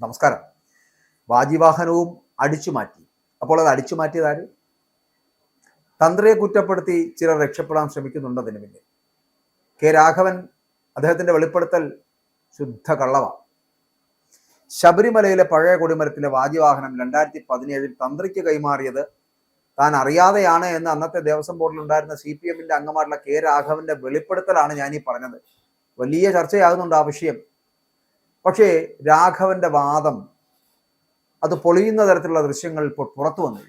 നമസ്കാരം. വാജിവാഹനവും അടിച്ചുമാറ്റി. അപ്പോൾ അത് അടിച്ചുമാറ്റിയതാര്? തന്ത്രിയെ കുറ്റപ്പെടുത്തി ചിലർ രക്ഷപ്പെടാൻ ശ്രമിക്കുന്നുണ്ട്. അതിന് പിന്നിൽ കെ രാഘവൻ, അദ്ദേഹത്തിന്റെ വെളിപ്പെടുത്തൽ ശുദ്ധ കള്ളമാണ്. ശബരിമലയിലെ പഴയ കൊടിമരത്തിലെ വാജിവാഹനം 2017 തന്ത്രിക്ക് കൈമാറിയത് താൻ അറിയാതെയാണ് എന്ന് അന്നത്തെ ദേവസ്വം ബോർഡിൽ ഉണ്ടായിരുന്ന CPM അംഗമായിട്ടുള്ള കെ രാഘവന്റെ വെളിപ്പെടുത്തലാണ് ഞാൻ ഈ പറഞ്ഞത്. വലിയ ചർച്ചയാകുന്നുണ്ട് ആ വിഷയം. പക്ഷേ രാഘവന്റെ വാദം അത് പൊളിയുന്ന തരത്തിലുള്ള ദൃശ്യങ്ങൾ ഇപ്പോൾ പുറത്തു വന്നു.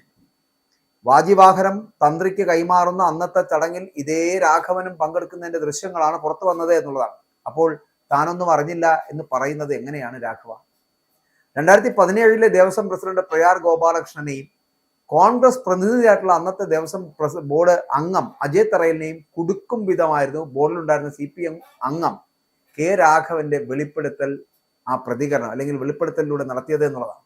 വാജിവാഹനം തന്ത്രിക്ക് കൈമാറുന്ന അന്നത്തെ ചടങ്ങിൽ ഇതേ രാഘവനും പങ്കെടുക്കുന്നതിന്റെ ദൃശ്യങ്ങളാണ് പുറത്തു വന്നത് എന്നുള്ളതാണ്. അപ്പോൾ താനൊന്നും അറിഞ്ഞില്ല എന്ന് പറയുന്നത് എങ്ങനെയാണ് രാഘവ? 2017 ദേവസ്വം പ്രസിഡന്റ് പ്രയാർ ഗോപാലകൃഷ്ണനെയും കോൺഗ്രസ് പ്രതിനിധിയായിട്ടുള്ള അന്നത്തെ ദേവസ്വം ബോർഡ് അംഗം അജയ് തറയിലിനെയും കുടുക്കും വിധമായിരുന്നു ബോർഡിലുണ്ടായിരുന്ന CPM അംഗം കെ രാഘവന്റെ വെളിപ്പെടുത്തൽ, ആ പ്രതികരണം അല്ലെങ്കിൽ വെളിപ്പെടുത്തലിലൂടെ നടത്തിയത് എന്നുള്ളതാണ്.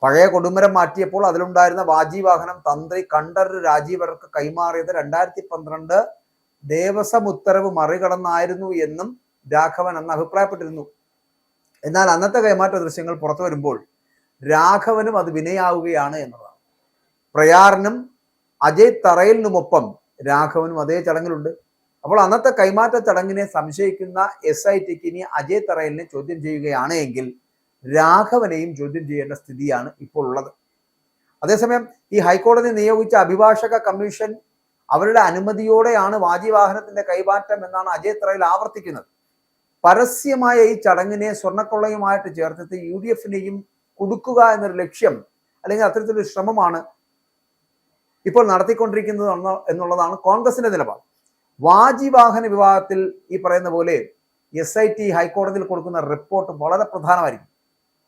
പഴയ കൊടുമരം മാറ്റിയപ്പോൾ അതിലുണ്ടായിരുന്ന വാജിവാഹനം തന്ത്രി കണ്ഠരര് രാജീവർക്ക് കൈമാറിയത് 2012 ദേവസ്വം ഉത്തരവ് മറികടന്നായിരുന്നു എന്നും രാഘവൻ അന്ന് അഭിപ്രായപ്പെട്ടിരുന്നു. എന്നാൽ അന്നത്തെ കൈമാറ്റ ദൃശ്യങ്ങൾ പുറത്തു വരുമ്പോൾ രാഘവനും അത് വിനയാവുകയാണ് എന്നുള്ളതാണ്. പ്രയാറിനും അജയ് തറയിലിനുമൊപ്പം രാഘവനും അതേ ചടങ്ങിലുണ്ട്. അപ്പോൾ അന്നത്തെ കൈമാറ്റ ചടങ്ങിനെ സംശയിക്കുന്ന SITക്ക് ഇനി അജയ് തറയിലിനെ ചോദ്യം ചെയ്യുകയാണ് എങ്കിൽ രാഘവനെയും ചോദ്യം ചെയ്യേണ്ട സ്ഥിതിയാണ് ഇപ്പോൾ ഉള്ളത്. അതേസമയം ഈ ഹൈക്കോടതി നിയോഗിച്ച അഭിഭാഷക കമ്മീഷൻ അവരുടെ അനുമതിയോടെയാണ് വാജിവാഹനത്തിന്റെ കൈമാറ്റം എന്നാണ് അജയ് തറയിൽ ആവർത്തിക്കുന്നത്. പരസ്യമായ ഈ ചടങ്ങിനെ സ്വർണ്ണക്കൊള്ളയുമായിട്ട് ചേർത്തിട്ട് UDFനെയും കുടുക്കുക എന്നൊരു ലക്ഷ്യം അല്ലെങ്കിൽ അത്തരത്തിലൊരു ശ്രമമാണ് ഇപ്പോൾ നടത്തിക്കൊണ്ടിരിക്കുന്നത് എന്നുള്ളതാണ് കോൺഗ്രസിന്റെ നിലപാട്. വാജിവാഹന വിവാദത്തിൽ ഈ പറയുന്ന പോലെ SIT ഹൈക്കോടതിയിൽ കൊടുക്കുന്ന റിപ്പോർട്ട് വളരെ പ്രധാനമായിരിക്കും.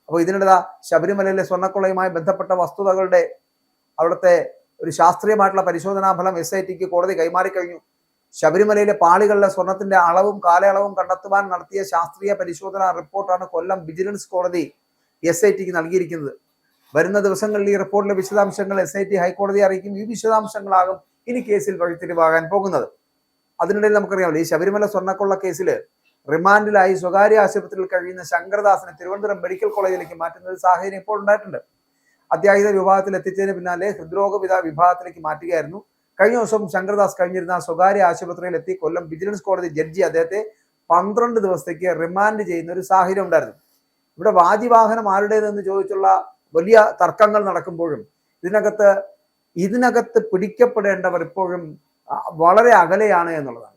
അപ്പോൾ ഇതിനിടെ ശബരിമലയിലെ സ്വർണ്ണക്കൊള്ളയുമായി ബന്ധപ്പെട്ട വസ്തുതകളുടെ അവിടുത്തെ ഒരു ശാസ്ത്രീയമായിട്ടുള്ള പരിശോധനാ ഫലം SITക്ക് കോടതി കൈമാറിക്കഴിഞ്ഞു. ശബരിമലയിലെ പാളികളിലെ സ്വർണത്തിന്റെ അളവും കാലയളവും കണ്ടെത്തുവാൻ നടത്തിയ ശാസ്ത്രീയ പരിശോധനാ റിപ്പോർട്ടാണ് കൊല്ലം വിജിലൻസ് കോടതി SITക്ക് നൽകിയിരിക്കുന്നത്. വരുന്ന ദിവസങ്ങളിൽ ഈ റിപ്പോർട്ടിലെ വിശദാംശങ്ങൾ SIT ഹൈക്കോടതിയെ അറിയിക്കും. ഈ വിശദാംശങ്ങളാകും ഇനി കേസിൽ വഴിത്തിരിവാകാൻ പോകുന്നത്. അതിനിടയിൽ നമുക്കറിയാമല്ലോ, ഈ ശബരിമല സ്വർണ്ണക്കൊള്ള കേസിൽ റിമാൻഡിലായി സ്വകാര്യ ആശുപത്രിയിൽ കഴിയുന്ന ശങ്കരദാസിനെ തിരുവനന്തപുരം മെഡിക്കൽ കോളേജിലേക്ക് മാറ്റുന്ന ഒരു സാഹചര്യം ഇപ്പോൾ ഉണ്ടായിട്ടുണ്ട്. അത്യാഹിത വിഭാഗത്തിൽ എത്തിച്ചതിന് പിന്നാലെ ഹൃദ്രോഗ വിഭാഗത്തിലേക്ക് മാറ്റുകയായിരുന്നു. കഴിഞ്ഞ ദിവസം ശങ്കരദാസ് കഴിഞ്ഞിരുന്ന സ്വകാര്യ ആശുപത്രിയിൽ എത്തി കൊല്ലം വിജിലൻസ് കോടതി ജഡ്ജി അദ്ദേഹത്തെ 12 ദിവസത്തേക്ക് റിമാൻഡ് ചെയ്യുന്ന ഒരു സാഹചര്യം ഉണ്ടായിരുന്നു. ഇവിടെ വാജിവാഹനം ആരുടേതെന്ന് ചോദിച്ചുള്ള വലിയ തർക്കങ്ങൾ നടക്കുമ്പോഴും ഇതിനകത്ത് പിടിക്കപ്പെടേണ്ടവർ ഇപ്പോഴും വളരെ അകലെയാണ് എന്നുള്ളതാണ്.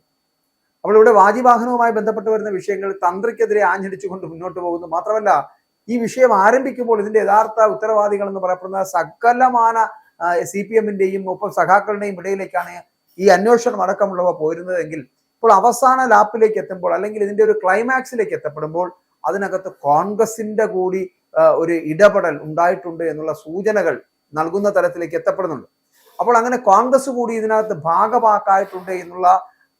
അപ്പോൾ ഇവിടെ വാജിവാഹനവുമായി ബന്ധപ്പെട്ട് വരുന്ന വിഷയങ്ങൾ തന്ത്രിക്കെതിരെ ആഞ്ഞടിച്ചുകൊണ്ട് മുന്നോട്ട് പോകുന്നു. മാത്രമല്ല, ഈ വിഷയം ആരംഭിക്കുമ്പോൾ ഇതിന്റെ യഥാർത്ഥ ഉത്തരവാദികൾ എന്ന് പറയപ്പെടുന്ന സകലമാന CPMന്റെയും ഒപ്പം സഖാക്കളുടെയും ഇടയിലേക്കാണ് ഈ അന്വേഷണം അടക്കമുള്ളവ പോരുന്നതെങ്കിൽ ഇപ്പോൾ അവസാന ലാപ്പിലേക്ക് എത്തുമ്പോൾ അല്ലെങ്കിൽ ഇതിന്റെ ഒരു ക്ലൈമാക്സിലേക്ക് എത്തപ്പെടുമ്പോൾ അതിനകത്ത് കോൺഗ്രസിന്റെ കൂടി ഒരു ഇടപെടൽ ഉണ്ടായിട്ടുണ്ട് എന്നുള്ള സൂചനകൾ നൽകുന്ന തരത്തിലേക്ക് എത്തപ്പെടുന്നുണ്ട്. അപ്പോൾ അങ്ങനെ കോൺഗ്രസ് കൂടി ഇതിനകത്ത് ഭാഗമാക്കായിട്ടുണ്ട് എന്നുള്ള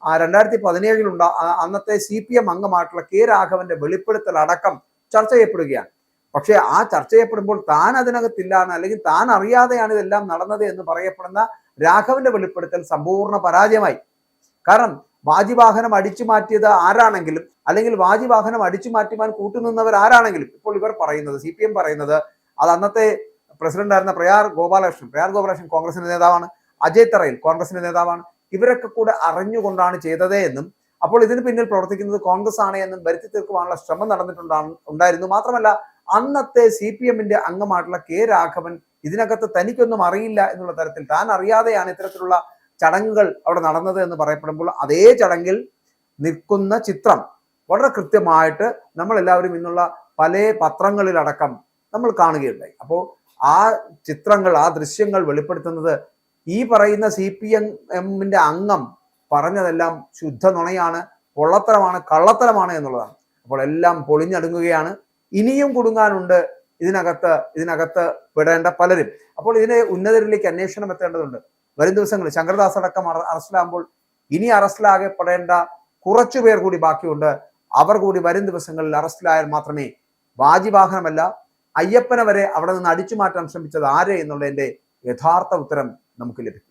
2017 അന്നത്തെ CPM അംഗമായിട്ടുള്ള കെ രാഘവന്റെ വെളിപ്പെടുത്തൽ അടക്കം ചർച്ച ചെയ്യപ്പെടുകയാണ്. പക്ഷെ ആ ചർച്ച ചെയ്യപ്പെടുമ്പോൾ താൻ അതിനകത്തില്ല അല്ലെങ്കിൽ താൻ അറിയാതെയാണ് ഇതെല്ലാം നടന്നത് എന്ന് പറയപ്പെടുന്ന രാഘവന്റെ വെളിപ്പെടുത്തൽ സമ്പൂർണ്ണ പരാജയമായി. കാരണം വാജിവാഹനം അടിച്ചു മാറ്റിയത് ആരാണെങ്കിലും അല്ലെങ്കിൽ വാജിവാഹനം അടിച്ചു മാറ്റുവാൻ കൂട്ടുനിന്നവർ ആരാണെങ്കിലും ഇപ്പോൾ ഇവർ പറയുന്നത്, CPM പറയുന്നത്, അത് അന്നത്തെ പ്രസിഡന്റായിരുന്ന പ്രയാർ ഗോപാലകൃഷ്ണൻ കോൺഗ്രസിന്റെ നേതാവാണ്, അജയ് തറയിൽ കോൺഗ്രസിന്റെ നേതാവാണ്, ഇവരൊക്കെ കൂടെ അറിഞ്ഞുകൊണ്ടാണ് ചെയ്തത് എന്നും അപ്പോൾ ഇതിന് പിന്നിൽ പ്രവർത്തിക്കുന്നത് കോൺഗ്രസ് ആണ് എന്നും വരുത്തി തീർക്കുവാനുള്ള ശ്രമം ഉണ്ടായിരുന്നു. മാത്രമല്ല, അന്നത്തെ CPMന്റെ അംഗമായിട്ടുള്ള കെ രാഘവൻ ഇതിനകത്ത് തനിക്കൊന്നും അറിയില്ല എന്നുള്ള തരത്തിൽ താൻ അറിയാതെയാണ് ഇത്തരത്തിലുള്ള ചടങ്ങുകൾ അവിടെ നടന്നത് എന്ന് പറയപ്പെടുമ്പോൾ അതേ ചടങ്ങിൽ നിൽക്കുന്ന ചിത്രം വളരെ കൃത്യമായിട്ട് നമ്മളെല്ലാവരും ഇന്നുള്ള പല പത്രങ്ങളിലടക്കം നമ്മൾ കാണുകയുണ്ടായി. അപ്പോൾ ആ ചിത്രങ്ങൾ, ആ ദൃശ്യങ്ങൾ വെളിപ്പെടുത്തുന്നത് ഈ പറയുന്ന CPMന്റെ അംഗം പറഞ്ഞതെല്ലാം ശുദ്ധ നുണയാണ്, പൊള്ളത്തരമാണ്, കള്ളത്തരമാണ് എന്നുള്ളതാണ്. അപ്പോൾ എല്ലാം പൊളിഞ്ഞടുങ്ങുകയാണ്. ഇനിയും കുടുങ്ങാനുണ്ട് ഇതിനകത്ത് പെടേണ്ട പലരും. അപ്പോൾ ഇതിനെ ഉന്നതരിലേക്ക് അന്വേഷണം എത്തേണ്ടതുണ്ട്. വരും ദിവസങ്ങളിൽ ശങ്കരദാസ് അടക്കം അറസ്റ്റിലാകുമ്പോൾ ഇനി അറസ്റ്റിലാകപ്പെടേണ്ട കുറച്ചുപേർ കൂടി ബാക്കിയുണ്ട്. അവർ കൂടി വരും ദിവസങ്ങളിൽ അറസ്റ്റിലായാൽ മാത്രമേ വാജിവാഹനമല്ല അയ്യപ്പനെ വരെ അവിടെ നിന്ന് അടിച്ചു മാറ്റാൻ ശ്രമിച്ചത് ആര് എന്നുള്ളതിന്റെ യഥാർത്ഥ ഉത്തരം നമുക്ക് ലഭിക്കും.